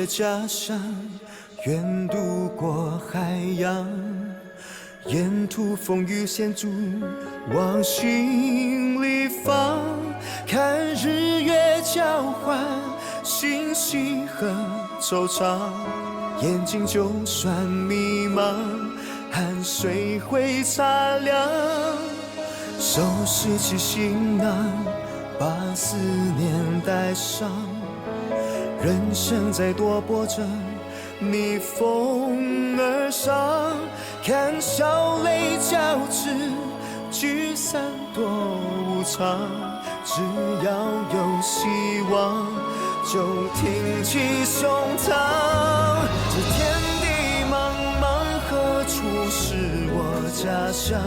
的家乡，远渡过海洋，沿途风雨险阻往心里放，看日月交换欣喜和惆怅，眼睛就算迷茫，汗水会擦亮，收拾起行囊，把思念带上，人生在多波折，逆风而上，看笑泪交织，聚散多无常，只要有希望，就挺起胸膛。这天地茫茫，何处是我家乡？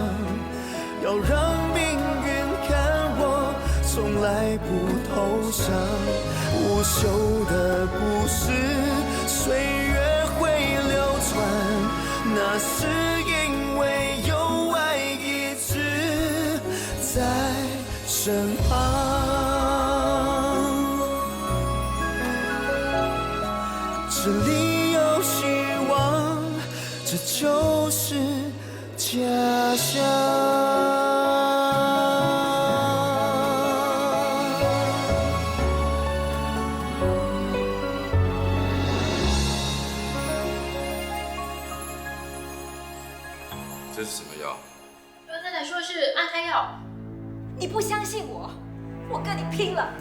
要让命运看我从来不投降。无休的故事，岁月会流传，那是因为有爱一直在身旁。这里有希望，这就是家乡。这是什么药？刘太太说是安胎药。你不相信我，我跟你拼了！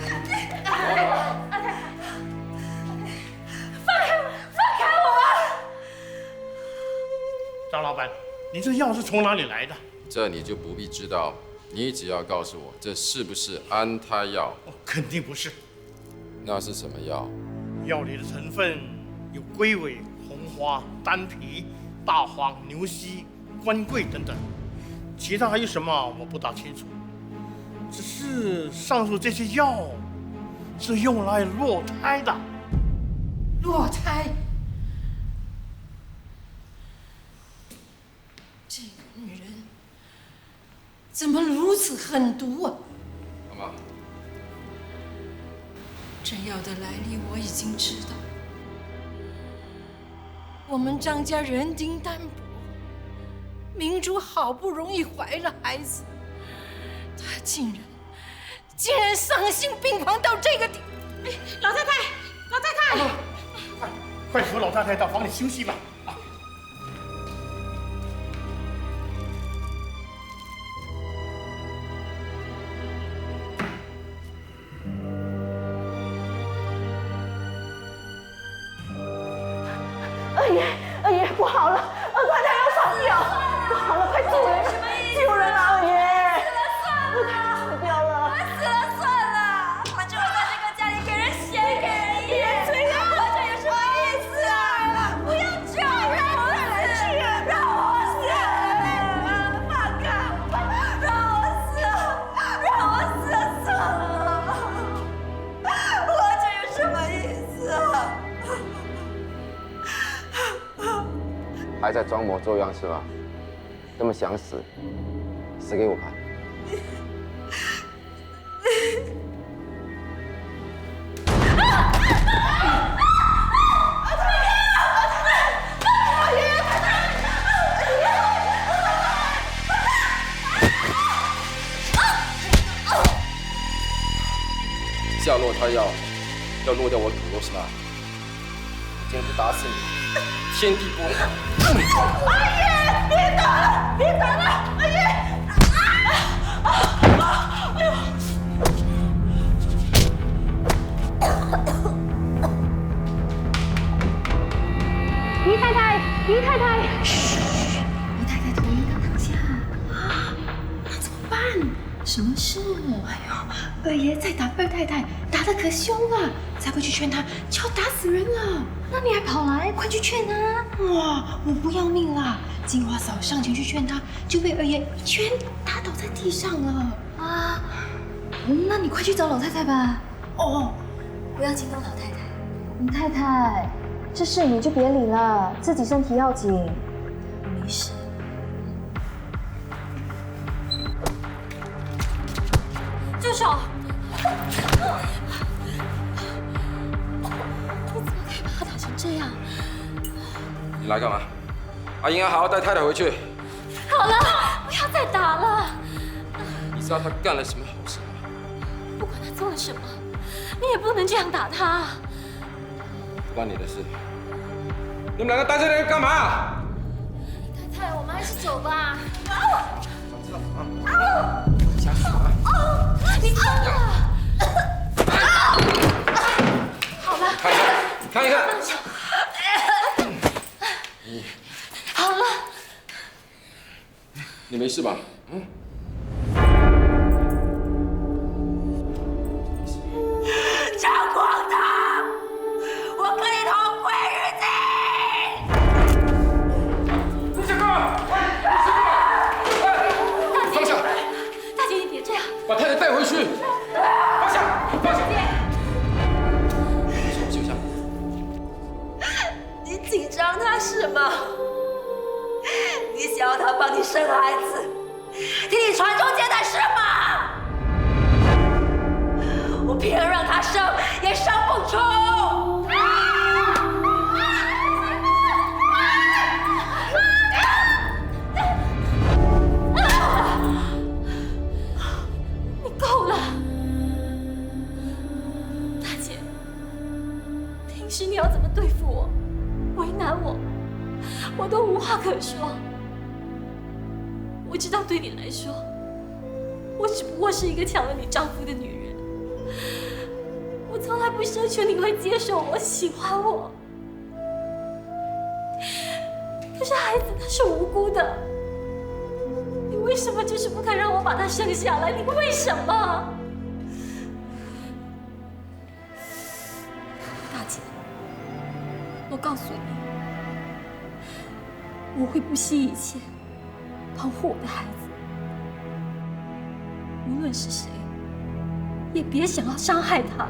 安太太，放开我啊！张老板，你这药是从哪里来的？这你就不必知道，你只要告诉我这是不是安胎药。肯定不是。那是什么药？药里的成分有龟尾、红花、丹皮、大黄、牛膝、官桂等等，其他还有什么我不大清楚。只是上述这些药是用来落胎的。落胎，这个女人怎么如此狠毒啊！妈妈，这药的来历我已经知道。我们张家人丁单薄，明珠好不容易怀了孩子，她竟然丧心病狂到这个地。老太太，老太太，快扶老太太到房里休息吧。二爷，不好了，二太太要上吊，不好了，快救人！救人啊，二爷！二太太死掉了，死了算了，反正我在这个家里给人血给人淹，活着有什么意思啊？不要救，让我死，让我死，放开我，让我死，让我死算了，活着有什么意思啊？还在装模作样是吧？这么想死，死给我看！下落胎药要落掉我骨肉是吧？今天不打死你，天地不容。二爷，别打了，别打了，二爷！哎呦！姨太太，姨太太，姨太太同意他躺下，那怎么办？什么事？哎呦，二爷在打二太太，打得可凶了，再不去劝他，就要打死人了。那你还跑来，快去劝啊！哇，我不要命啦！金花嫂上前去劝他，就被二爷一拳打倒在地上了。啊，那你快去找老太太吧。哦，不要惊动老太太。姨太太，这事你就别理了，自己身体要紧。没事。住手！这样？你来干嘛？阿英要好好带太太回去。好了，不要再打了。你知道他干了什么好事吗？不管他做了什么，你也不能这样打他。不关你的事。你们两个待在那里干嘛？太太，我们还是走吧。想死啊！你疯了！好了，看一看，看一看。放手。好了。你没事吧？嗯。张光堂，我跟你同归于尽。陆小哥，放下！大姐，你别这样，把太太带回去。放下，放下。手休下。你紧张他什么？你想要他帮你生孩子，替你传宗接代是吗？我偏让他生，也生不出。你够了，大姐，平时你要怎么对付我，为难我都无话可说。我知道对你来说，我只不过是一个抢了你丈夫的女人。我从来不奢求你会接受我、喜欢我。可是孩子他是无辜的，你为什么就是不肯让我把他生下来？你为什么？大姐，我告诉你，我会不惜一切保护我的孩子，无论是谁，也别想要伤害他。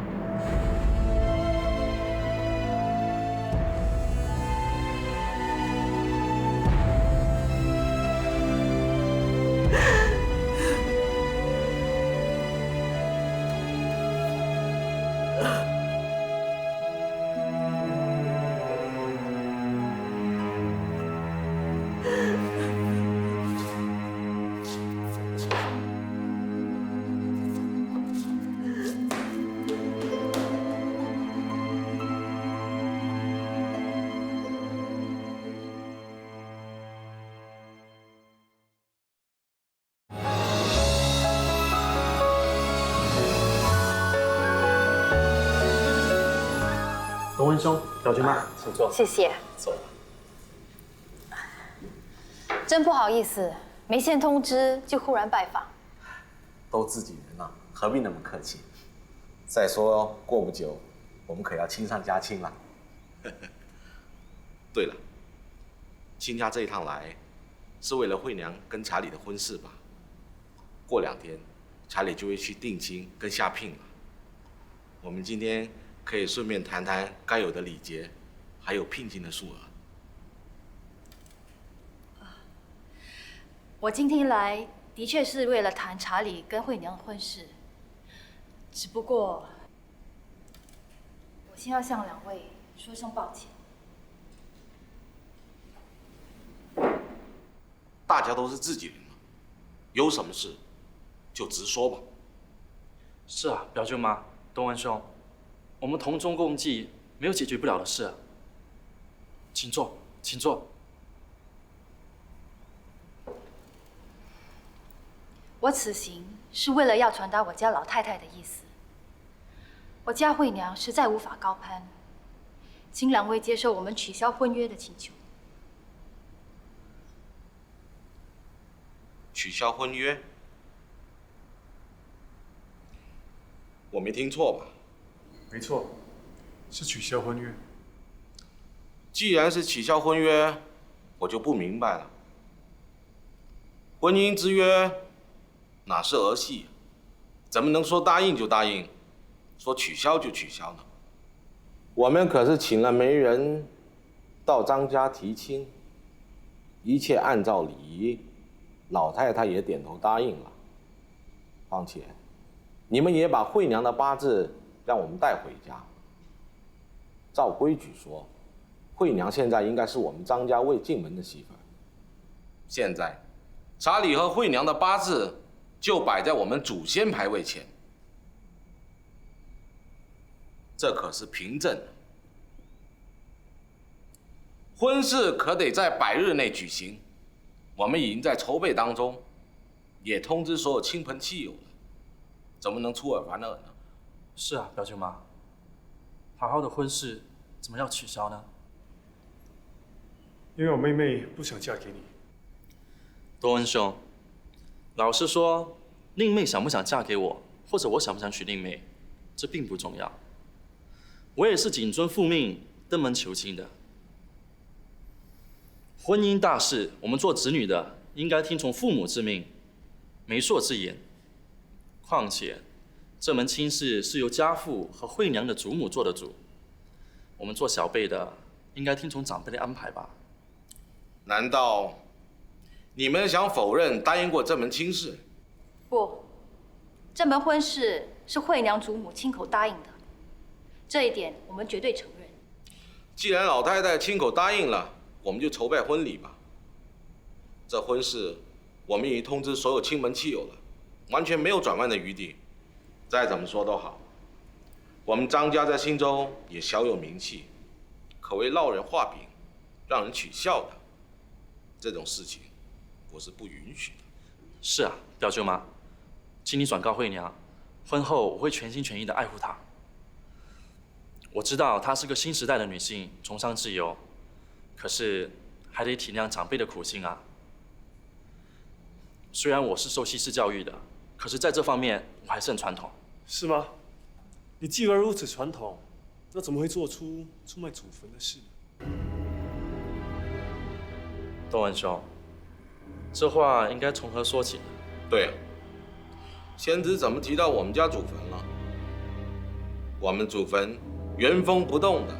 龙文兄，表舅妈，请坐。谢谢。走。真不好意思，没先通知就忽然拜访。都自己人了，何必那么客气？再说过不久，我们可要亲上加亲了。对了，亲家这一趟来，是为了惠娘跟查理的婚事吧？过2天，查理就会去定亲跟下聘了。我们今天可以顺便谈谈该有的礼节，还有聘金的数额。我今天来的确是为了谈查理跟惠娘的婚事，只不过我先要向2位说声抱歉。大家都是自己人嘛，有什么事就直说吧。是啊，表舅妈，东文兄，我们同舟共济，没有解决不了的事啊。请坐，请坐。我此行是为了要传达我家老太太的意思。我家惠娘实在无法高攀，请2位接受我们取消婚约的请求。取消婚约？我没听错吧？没错，是取消婚约。既然是取消婚约，我就不明白了。婚姻之约哪是儿戏？怎么能说答应就答应，说取消就取消呢？我们可是请了媒人到张家提亲，一切按照礼仪，老太太也点头答应了。况且，你们也把惠娘的八字让我们带回家。照规矩说，惠娘现在应该是我们张家未进门的媳妇儿。现在，查理和惠娘的八字就摆在我们祖先牌位前，这可是凭证。婚事可得在100日内举行，我们已经在筹备当中，也通知所有亲朋戚友了，怎么能出尔反尔呢？是啊，表舅妈，好好的婚事怎么要取消呢？因为我妹妹不想嫁给你。多恩兄，老实说，令妹想不想嫁给我，或者我想不想娶令妹，这并不重要。我也是谨遵父命登门求亲的。婚姻大事，我们做子女的应该听从父母之命，媒妁之言。况且，这门亲事是由家父和惠娘的祖母做的主，我们做小辈的应该听从长辈的安排吧？难道你们想否认答应过这门亲事？不，这门婚事是惠娘祖母亲口答应的，这一点我们绝对承认。既然老太太亲口答应了，我们就筹备婚礼吧。这婚事我们已经通知所有亲朋戚友了，完全没有转弯的余地。再怎么说都好，我们张家在新州也小有名气，可谓烙人画饼，让人取笑的。这种事情我是不允许的。是啊，表舅妈，请你转告惠娘，婚后我会全心全意的爱护她。我知道她是个新时代的女性，崇尚自由，可是还得体谅长辈的苦心啊。虽然我是受西式教育的，可是在这方面我还是很传统。是吗？你既然如此传统，那怎么会做出出卖祖坟的事呢？东文兄，这话应该从何说起呢？对了，先知怎么提到我们家祖坟了？我们祖坟原封不动的，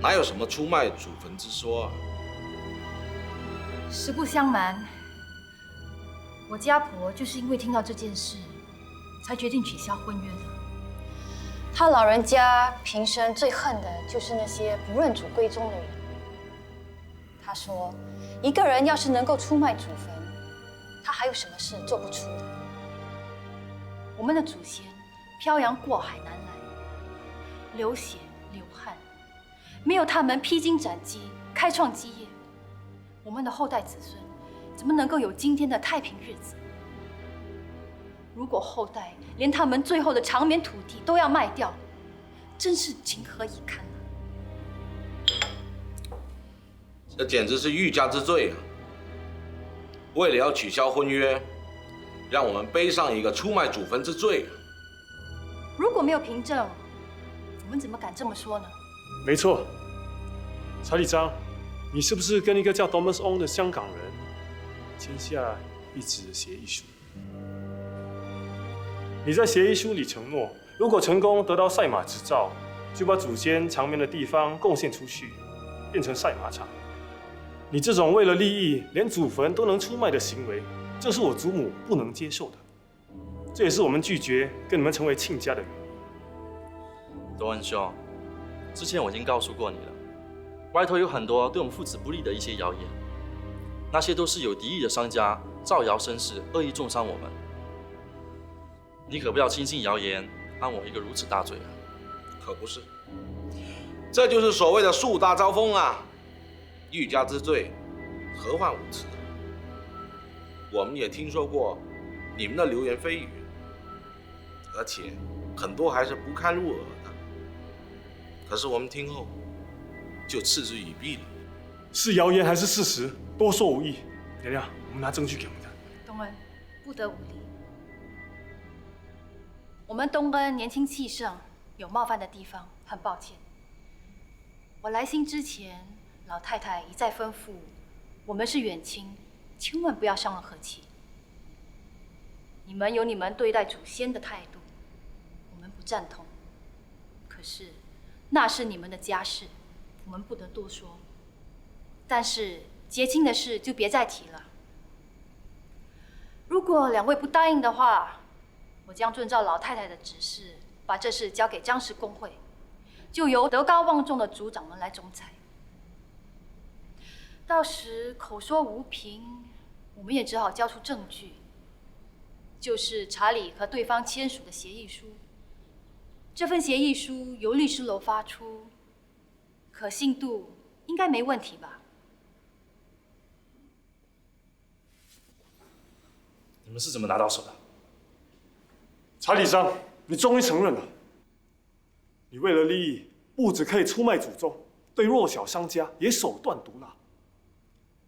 哪有什么出卖祖坟之说啊？实不相瞒，我家婆就是因为听到这件事，才决定取消婚约的。她老人家平生最恨的就是那些不认祖归宗的人。她说，一个人要是能够出卖祖坟，他还有什么事做不出的？我们的祖先漂洋过海南来，流血流汗，没有他们披荆斩棘、开创基业，我们的后代子孙怎么能够有今天的太平日子？如果后代连他们最后的长眠土地都要卖掉，真是情何以堪啊！这简直是欲加之罪啊！为了要取消婚约，让我们背上一个出卖祖坟之罪啊！如果没有凭证，我们怎么敢这么说呢？没错，查理章，你是不是跟一个叫 Thomas On 的香港人签下一纸协议书？你在协议书里承诺，如果成功得到赛马执照，就把祖先长眠的地方贡献出去，变成赛马场。你这种为了利益连祖坟都能出卖的行为，这是我祖母不能接受的。这也是我们拒绝跟你们成为亲家的原因。多恩兄，之前我已经告诉过你了，外头有很多对我们父子不利的一些谣言，那些都是有敌意的商家造谣生事，恶意重伤我们。你可不要轻信谣言，安我一个如此大罪啊！可不是，这就是所谓的树大招风啊！欲加之罪，何患无辞？我们也听说过你们的流言蜚语，而且很多还是不堪入耳的。可是我们听后就嗤之以鼻了。是谣言还是事实，多说无益。娘娘，我们拿证据给我们看。东恩，不得无礼。我们东恩年轻气盛，有冒犯的地方，很抱歉。我来新之前，老太太一再吩咐，我们是远亲，千万不要伤了和气。你们有你们对待祖先的态度，我们不赞同。可是，那是你们的家事，我们不得多说。但是结亲的事就别再提了。如果两位不答应的话，我将遵照老太太的指示，把这事交给张氏公会，就由德高望重的族长们来仲裁。到时口说无凭，我们也只好交出证据，就是查理和对方签署的协议书。这份协议书由律师楼发出，可信度应该没问题吧？你们是怎么拿到手的？查理章，你终于承认了，你为了利益，不只可以出卖祖宗，对弱小商家也手段毒辣。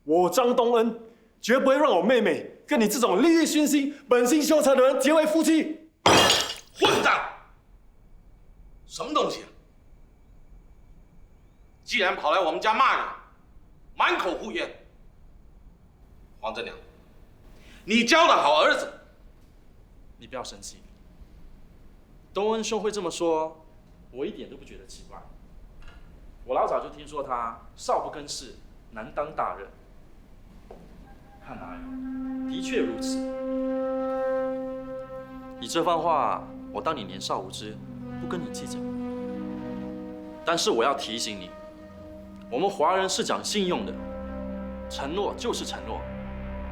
我张东恩绝不会让我妹妹跟你这种利欲熏心、本性羞残的人结为夫妻。混账！什么东西啊？既然跑来我们家骂人，满口胡言，黄正良，你教的好儿子。你不要生气，东恩兄会这么说，我一点都不觉得奇怪。我老早就听说他少不更事，难当大任。看来的确如此。你这番话，我当你年少无知，不跟你计较。但是我要提醒你，我们华人是讲信用的，承诺就是承诺，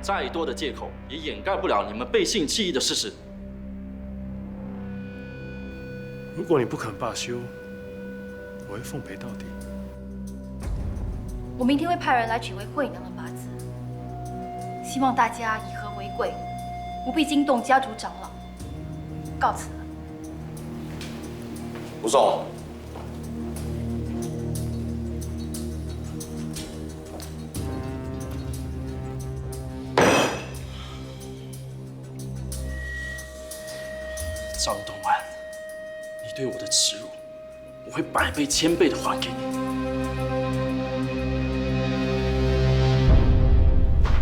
再多的借口也掩盖不了你们背信弃义的事实。如果你不肯罢休，我会奉陪到底。我明天会派人来取回慧娘的八字，希望大家以和为贵，不必惊动家族长老。告辞了。吴总，张东安，你对我的耻辱，我会百倍千倍的还给你。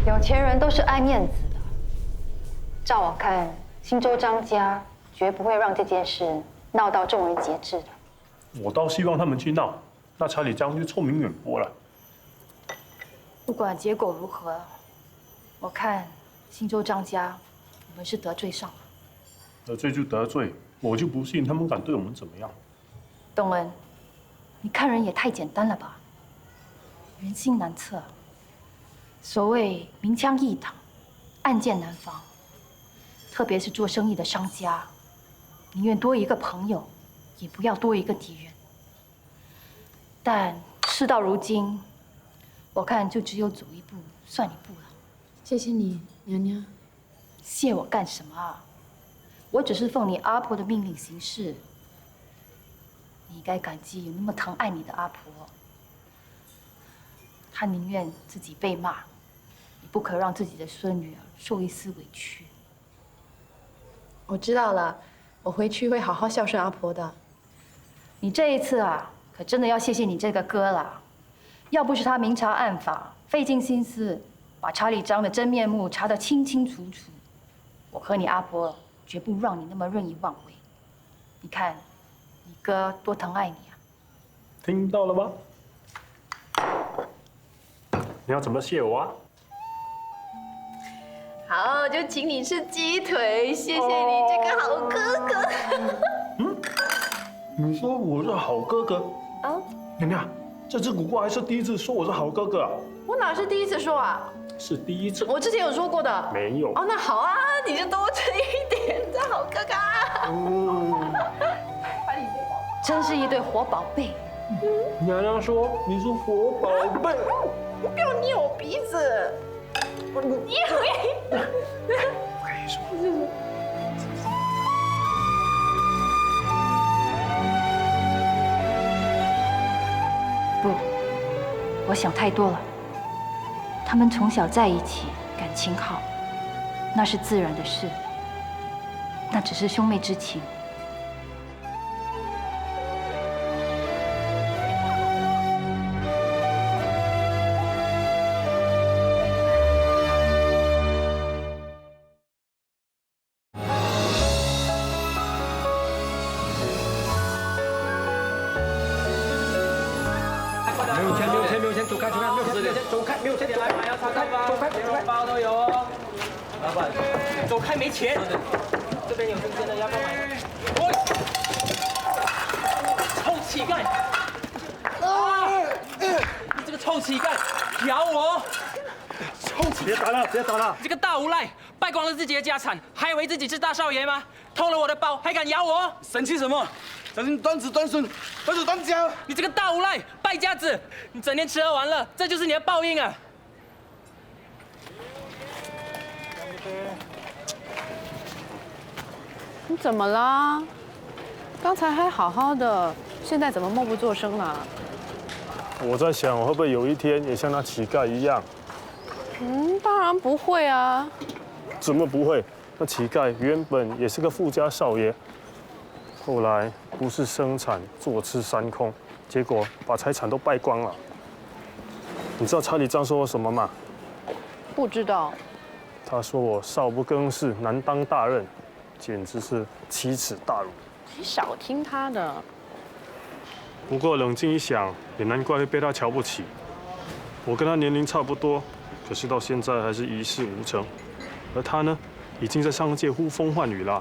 有钱人都是爱面子的，照我看，新州张家绝不会让这件事闹到众人皆知的。我倒希望他们去闹，那查理章就臭名远播了。不管结果如何，我看新州张家，我们是得罪上了。得罪就得罪，我就不信他们敢对我们怎么样。东恩，你看人也太简单了吧？人心难测。所谓明枪易挡，暗箭难防，特别是做生意的商家，宁愿多一个朋友，也不要多一个敌人。但事到如今，我看就只有走一步算一步了。谢谢你，娘娘。谢我干什么啊？我只是奉你阿婆的命令行事。你应该感激有那么疼爱你的阿婆。她宁愿自己被骂，也不可让自己的孙女儿受一丝委屈。我知道了，我回去会好好孝顺阿婆的。你这一次啊，可真的要谢谢你这个哥了。要不是他明察暗访，费尽心思把查理章的真面目查得清清楚楚，我和你阿婆绝不让你那么任意妄为。你看，你哥多疼爱你啊！听到了吗？你要怎么谢我啊？好，就请你吃鸡腿，谢谢你这个好哥哥。你说我是好哥哥啊？娘娘，这只古怪还是第一次说我是好哥哥啊？我哪是第一次说啊？是第一次。我之前有说过的。没有。哦，那好啊，你就多吃一点，这好哥哥。真是一对活宝贝。娘娘说你是活宝贝。不要捏我鼻子。你我跟你说。不，我想太多了。他们从小在一起，感情好，那是自然的事。那只是兄妹之情。没有钱，走开，没有钱，走开，没有钱，走开，走开，红包都有哦。老板，走开，没钱。这边有生鲜的，要不要买？臭乞丐！你这个臭乞丐，咬我！别打了，别打了！你这个大无赖，败光了自己的家产，还以为自己是大少爷吗？偷了我的包，还敢咬我？生气什么？小心断子断孙，断手断脚！你这个大无赖，败家子！你整天吃喝玩乐，这就是你的报应啊！你怎么啦？刚才还好好的，现在怎么默不作声了？我在想，我会不会有一天也像那乞丐一样？当然不会啊。怎么不会？那乞丐原本也是个富家少爷，后来不是生产坐吃山空，结果把财产都败光了。你知道查理张说我什么吗？不知道。他说我少不更事，难当大任，简直是奇耻大辱。你少听他的。不过冷静一想，也难怪会被他瞧不起。我跟他年龄差不多，可是到现在还是一事无成，而他呢，已经在商界呼风唤雨了。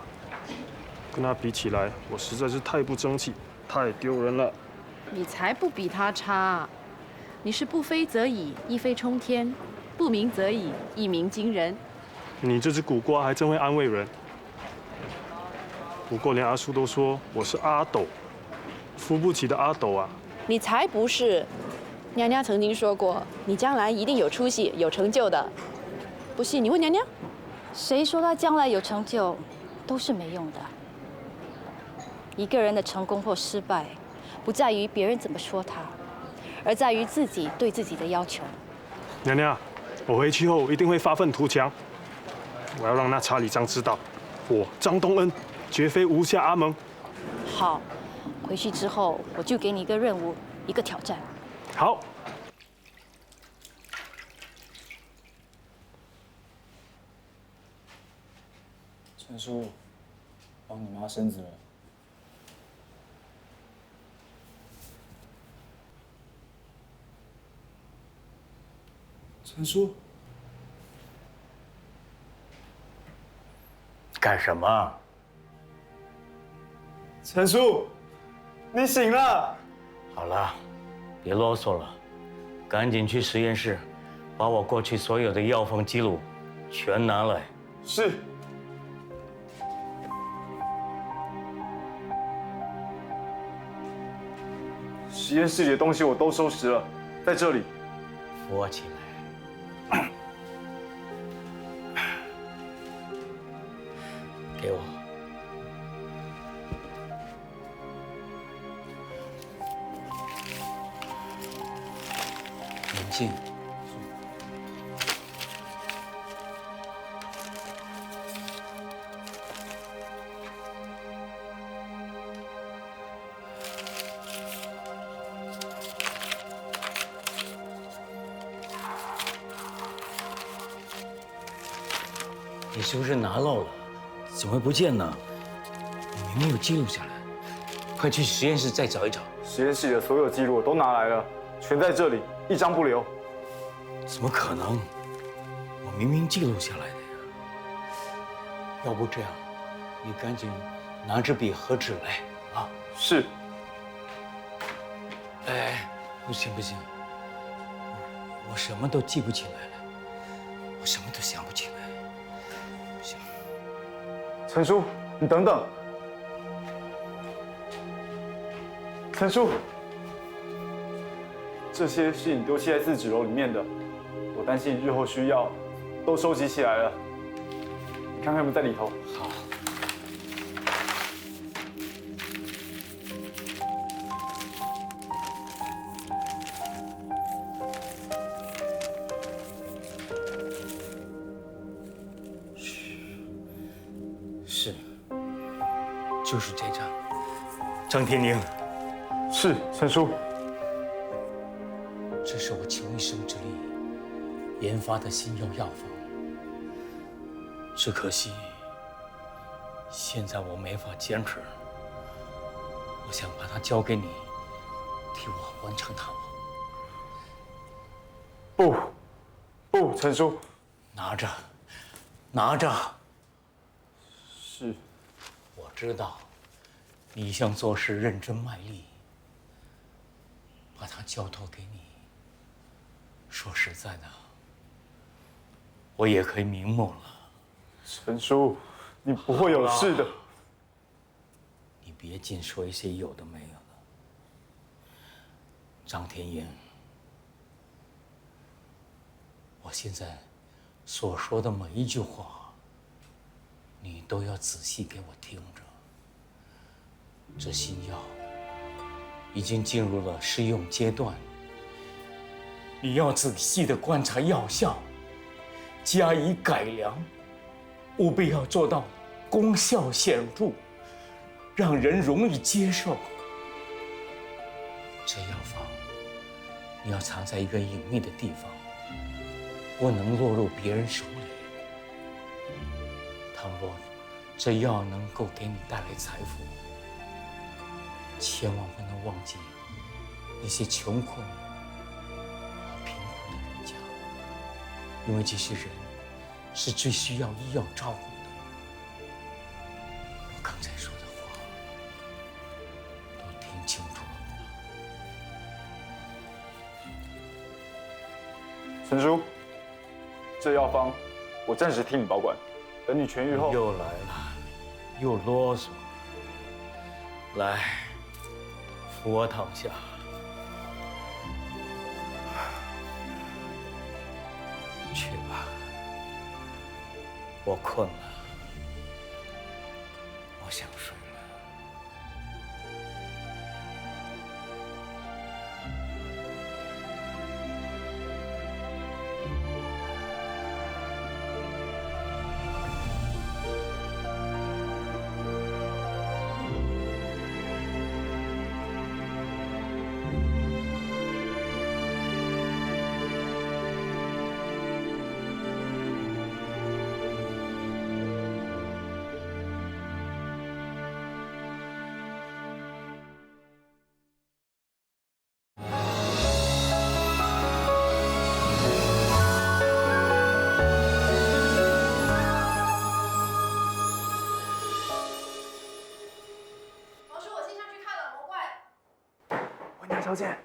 跟他比起来，我实在是太不争气，太丢人了。你才不比他差，你是不飞则已，一飞冲天；不鸣则已，一鸣惊人。你这只苦瓜还真会安慰人。不过连阿叔都说我是阿斗，扶不起的阿斗啊。你才不是！娘娘曾经说过，你将来一定有出息、有成就的。不信你问娘娘。谁说他将来有成就，都是没用的。一个人的成功或失败，不在于别人怎么说他，而在于自己对自己的要求。娘娘，我回去后一定会发愤图强。我要让那查理张知道，我张东恩绝非无下阿蒙。好，回去之后我就给你一个任务，一个挑战。好。陈叔，帮你妈生子了。陈叔，干什么？陈叔，你醒了。好了，别啰嗦了，赶紧去实验室，把我过去所有的药方记录全拿来。是。实验室里的东西我都收拾了，在这里。扶我起来。给我。眼镜。你是不是拿漏了？怎么会不见呢？你明明有记录下来，快去实验室再找一找。实验室里的所有记录我都拿来了，全在这里，一张不留。怎么可能？我明明记录下来的呀。要不这样，你赶紧拿支笔和纸来啊！是。哎，不行不行，我什么都记不起来了，我什么都想不起来。陈叔，你等等。陈叔，这些是你丢弃在字纸篓里面的，我担心日后需要，都收集起来了。你看看有没有在里头。好。是，就是这张。张天宁。是，陈叔。这是我倾一生之力研发的新药方，只可惜现在我没法坚持。我想把它交给你，替我完成它。不，陈叔。拿着，拿着。是。我知道，你一向做事认真卖力，把它交托给你，说实在的，我也可以瞑目了。陈叔，你不会有事的。你别净说一些有的没有的。张天英，我现在所说的每一句话，你都要仔细给我听着。这新药已经进入了试用阶段，你要仔细的观察药效，加以改良，务必要做到功效显著，让人容易接受。这药方你要藏在一个隐秘的地方，不能落入别人手里。倘若这药能够给你带来财富，千万不能忘记那些穷困和贫苦的人家，因为这些人是最需要医药照顾的。我刚才说的话都听清楚了吗？陈叔，这药方我暂时替你保管，等你痊愈后。又来了，又啰嗦。来，扶我躺下。去吧，我困了，我想睡了。小姐，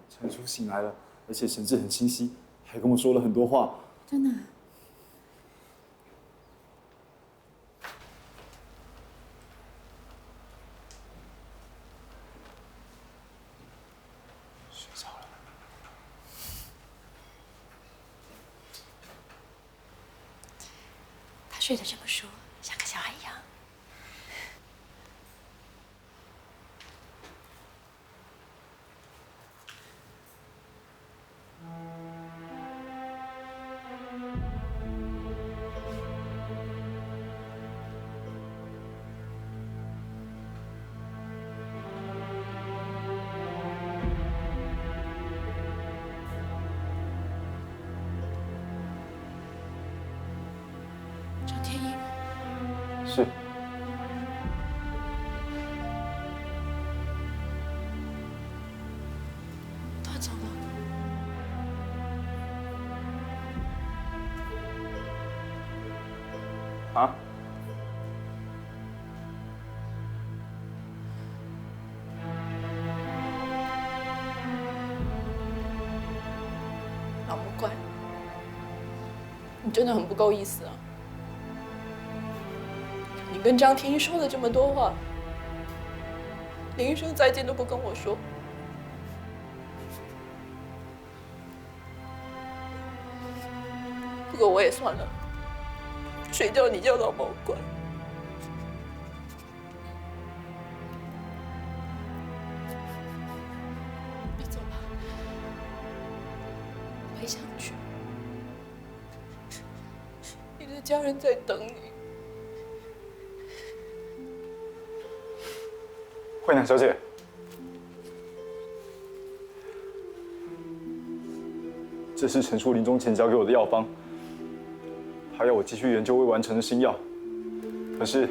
陈叔醒来了，而且神志很清晰，还跟我说了很多话。真的？睡着了。他睡得这么熟，像个小孩一样。张天一，是。他走了。啊？老魔怪，你真的很不够意思啊！你跟张天一说了这么多话，连一声再见都不跟我说。不过我也算了，谁叫你叫老魔怪？别走吧，回想去，你的家人在等你。慧楠小姐，这是陈叔临终前交给我的药方，他要我继续研究未完成的新药，可是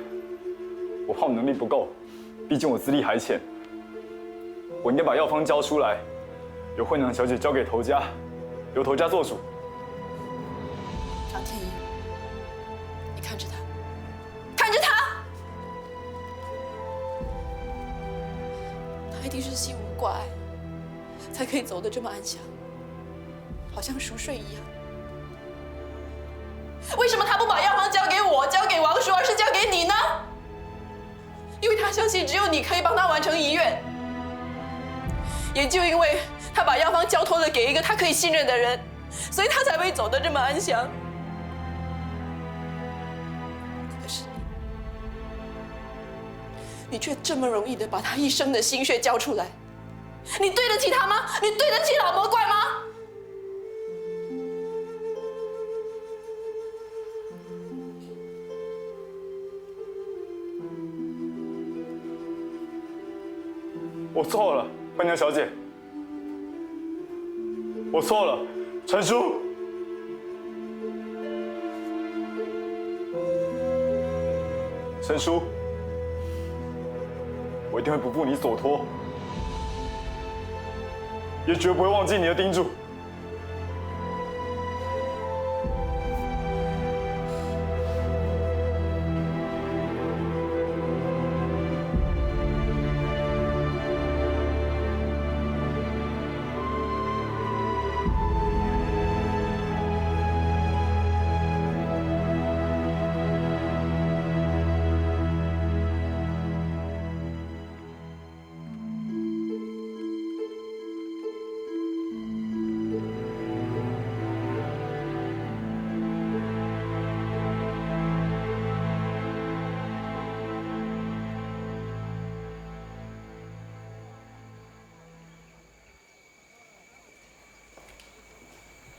我怕我能力不够，毕竟我资历还浅，我应该把药方交出来，由慧楠小姐交给头家，由头家做主。张天一，你看着他，看着他，他一定是心无挂碍，才可以走得这么安详，好像熟睡一样。为什么他不把药方交给我，交给王叔，而是交给你呢？因为他相信只有你可以帮他完成遗愿。也就因为他把药方交托了给一个他可以信任的人，所以他才会走得这么安详。可是你却这么容易的把他一生的心血交出来，你对得起他吗？你对得起老魔怪吗？我错了，伴娘小姐，我错了，陈叔。陈叔，我一定会不负你所托，也绝不会忘记你的叮嘱。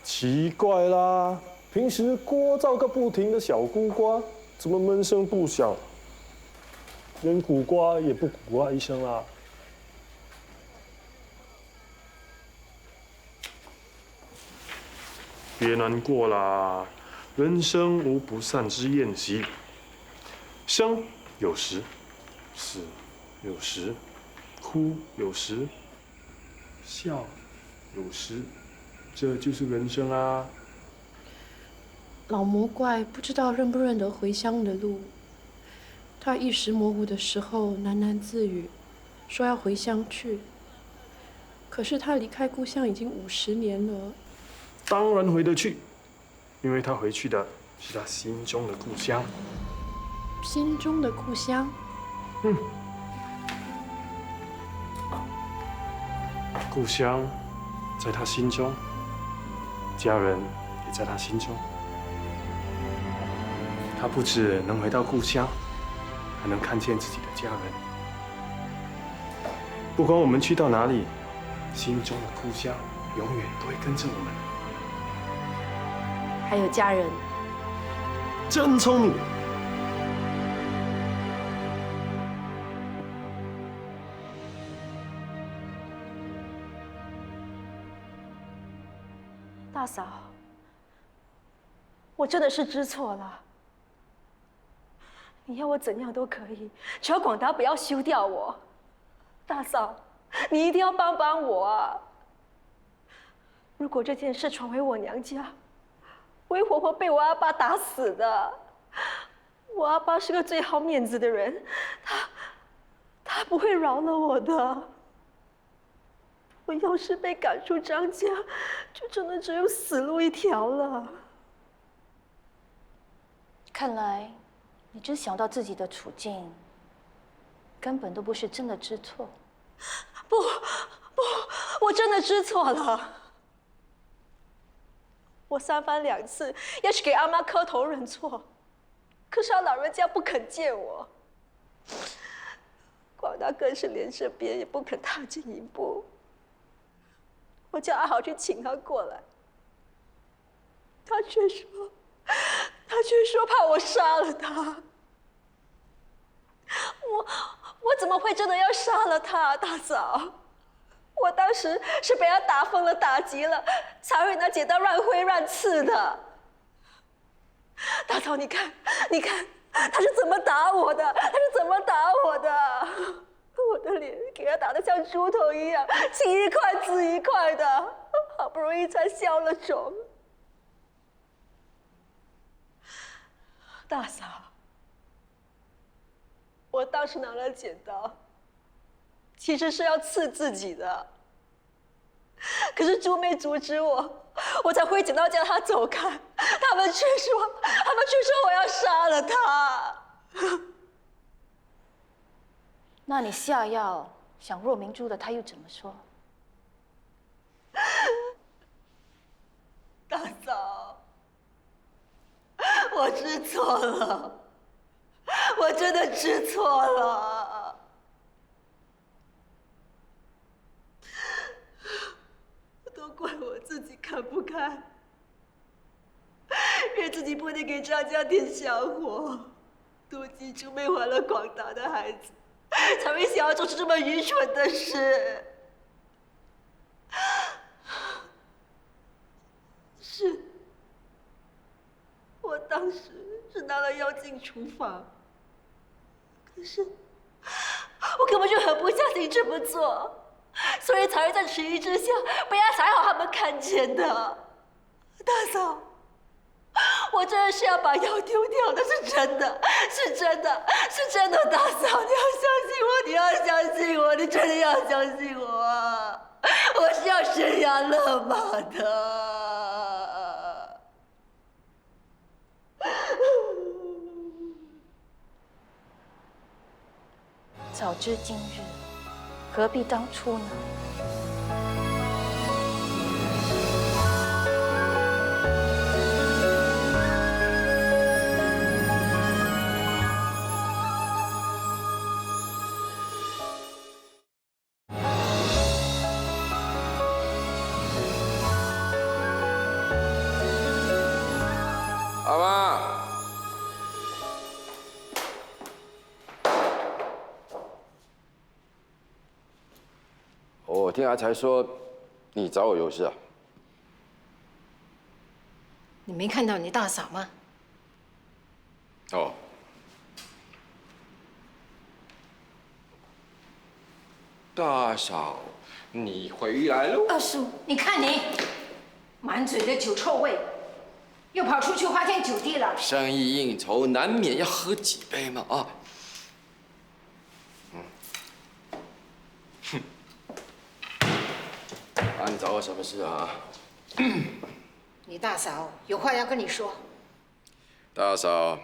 奇怪啦，平时聒噪个不停的小孤瓜，怎么闷声不响？连苦瓜也不苦瓜一声啊！别难过啦，人生无不散之宴席，生有时，死有时，哭有时，笑有时。这就是人生啊！老魔怪不知道认不认得回乡的路，他意识模糊的时候喃喃自语，说要回乡去。可是他离开故乡已经50年了。当然回得去，因为他回去的是他心中的故乡。心中的故乡？故乡在他心中。家人也在他心中，他不只能回到故乡，还能看见自己的家人。不管我们去到哪里，心中的故乡永远都会跟着我们。还有家人，真聪明。大嫂，我真的是知错了。你要我怎样都可以，只要广达不要休掉我。大嫂，你一定要帮帮我啊！如果这件事传回我娘家，我会活活被我阿爸打死的。我阿爸是个最好面子的人，他不会饶了我的。我要是被赶出张家，就真的只有死路一条了。看来，你只想到自己的处境，根本都不是真的知错。不，我真的知错了。我3番2次也是给阿妈磕头认错，可是他老人家不肯见我。广达更是连这边也不肯踏进一步。我叫阿豪去请他过来，他却说怕我杀了他。我怎么会真的要杀了他，大嫂？我当时是被他打疯了、打急了，才会拿剪刀乱挥乱刺的。大嫂，你看，他是怎么打我的？我的脸给他打得像猪头一样，青一块紫一块的，好不容易才消了肿。大嫂，我当时拿了剪刀，其实是要刺自己的。可是朱妹阻止我，我才回警到叫他走开。他们却说我要杀了他。那你下药想弱明珠的，他又怎么说？大嫂，我知错了，我真的知错了。都怪我自己看不开，认自己不能给张家添香火，妒忌朱妹怀了广大的孩子，才会想要做出这么愚蠢的事。是，我当时是拿了药进厨房，可是我根本就很不相信这么做，所以才会在迟疑之下被他才好他们看见的。大嫂，我真的是要把药丢掉的，是真的，是真的，是真的。大嫂，你要相信我，你要相信我，你真的要相信我啊！我是要生养乐马的。早知今日，何必当初呢？阿妈，我听阿才说你找我有事啊？你没看到你大嫂吗？哦，大嫂，你回来喽！二叔，你看你，满嘴的酒臭味，又跑出去花天酒地了。生意应酬难免要喝几杯嘛啊！哼，啊，你找我什么事啊？你大嫂有话要跟你说。大嫂，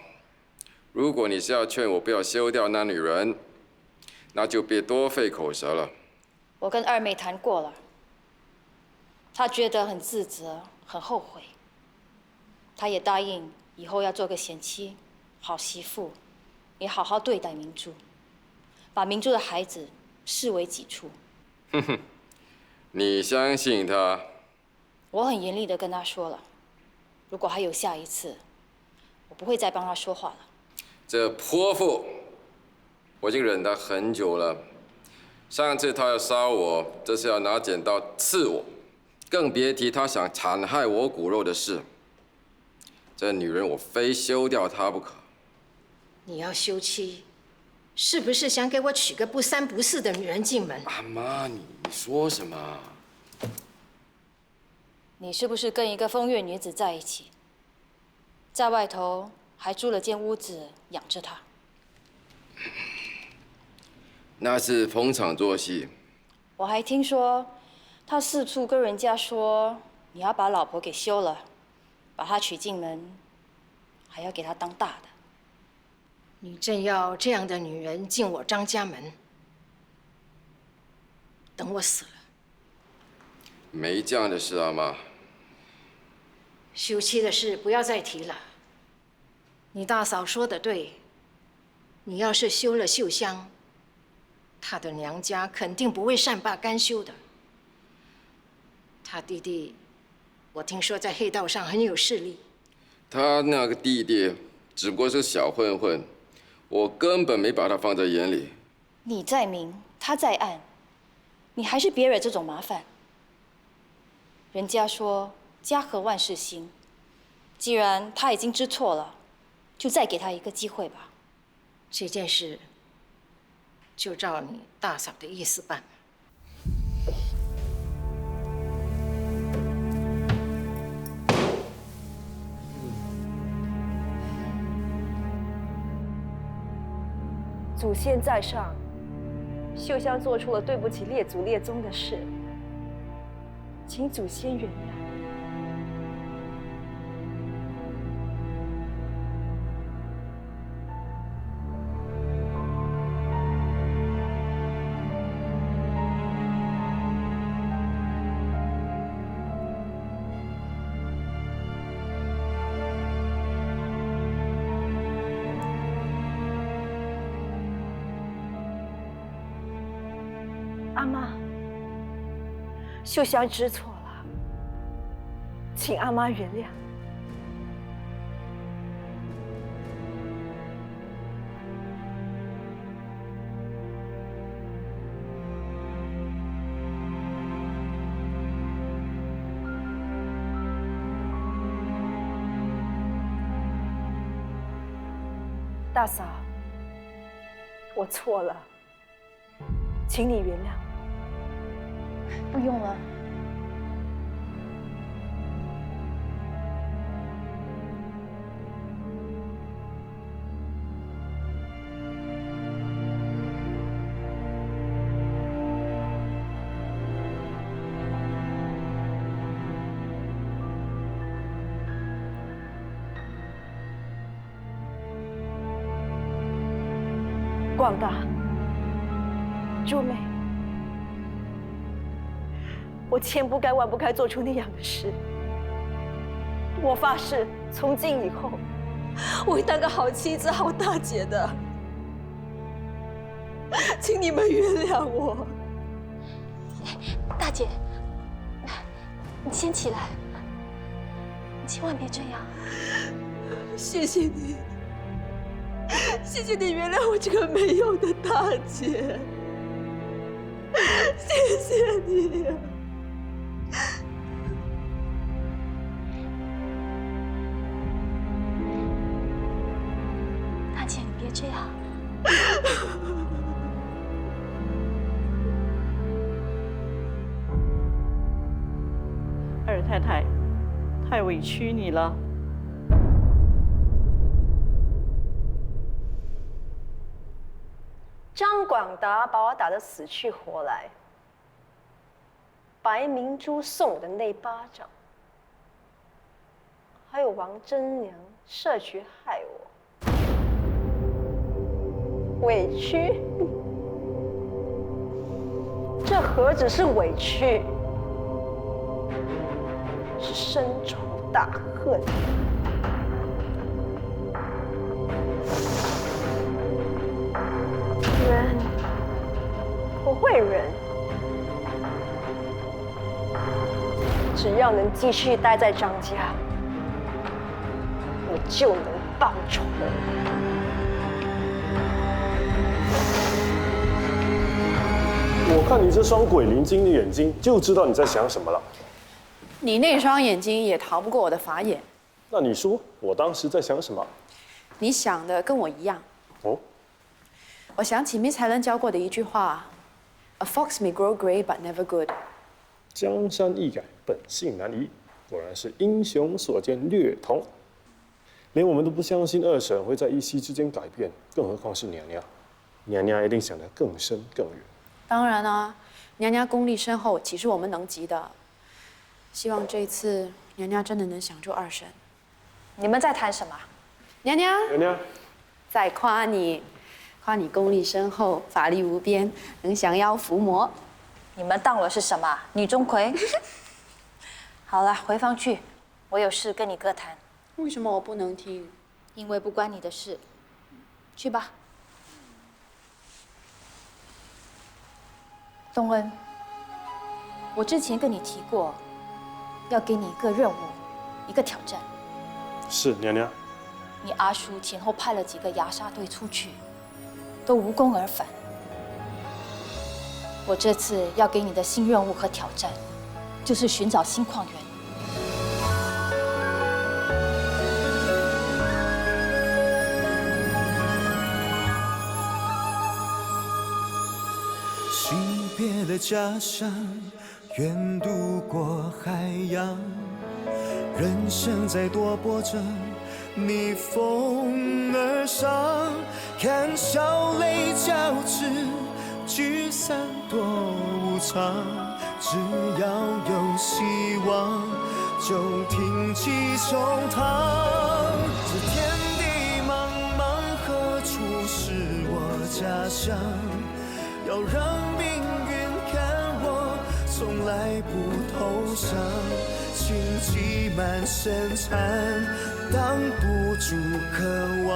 如果你是要劝我不要休掉那女人，那就别多费口舌了。我跟二妹谈过了，她觉得很自责，很后悔。她也答应以后要做个贤妻、好媳妇，也好好对待明珠，把明珠的孩子视为己出。哼哼，你相信她？我很严厉地跟她说了，如果还有下一次，我不会再帮她说话了。这泼妇，我已经忍她很久了。上次她要杀我，这次要拿剪刀刺我，更别提她想残害我骨肉的事。这女人，我非休掉她不可。你要休妻，是不是想给我娶个不三不四的女人进门？阿妈，你说什么？你是不是跟一个风月女子在一起，在外头还租了间屋子养着她？那是逢场作戏。我还听说，他四处跟人家说你要把老婆给休了，把她娶进门，还要给她当大的。你真要这样的女人进我张家门？等我死了，没这样的事，阿妈。休妻的事不要再提了。你大嫂说的对，你要是休了秀香，她的娘家肯定不会善罢甘休的。她弟弟，我听说在黑道上很有势力。他那个弟弟只不过是小混混，我根本没把他放在眼里。你在明，他在暗，你还是别惹这种麻烦。人家说家和万事兴，既然他已经知错了，就再给他一个机会吧。这件事就照你大嫂的意思办。祖先在上，秀香做出了对不起列祖列宗的事，请祖先原谅。阿妈，秀香知错了，请阿妈原谅。大嫂，我错了，请你原谅。不用了。广大、珠妹，我千不该万不该做出那样的事。我发誓，从今以后，我会当个好妻子、好大姐的。请你们原谅我。大姐，你先起来，你千万别这样。谢谢你，谢谢你原谅我这个没用的大姐。谢谢你。大姐，你别这样。二太太，太委屈你了。张广达把我打得死去活来，白明珠送我的那巴掌，还有王真娘设局害我，委屈？这何止是委屈，是深仇大恨。忍，我会忍，只要能继续待在张家，我就能报仇。我看你这双鬼灵精的眼睛，就知道你在想什么了。你那双眼睛也逃不过我的法眼。那你说我当时在想什么？你想的跟我一样。哦。我想起 Miss Helen 教过的一句话 ：“A fox may grow grey, but never good。”江山易改，本性难移，果然是英雄所见略同。连我们都不相信二婶会在一夕之间改变，更何况是娘娘。娘娘一定想得更深更远。当然啊，娘娘功力深厚，岂是我们能及的？希望这一次娘娘真的能降住二婶。你们在谈什么？娘娘，娘娘，在夸你。夸你功力深厚，法力无边，能降妖伏魔。你们当我是什么？女钟馗？好了，回房去，我有事跟你哥谈。为什么我不能听？因为不关你的事。去吧。东恩，我之前跟你提过，要给你一个任务，一个挑战。是娘娘。你阿叔前后派了几个牙杀队出去。都无功而返。我这次要给你的新任务和挑战，就是寻找新矿源。惜别了家乡，远渡过海洋，人生在多波折，逆风而上，看笑泪交织，聚散多无常，只要有希望，就挺起胸膛。这天地茫茫，何处是我家乡？要让命运看我从来不投降，情积满身残，挡不住渴望。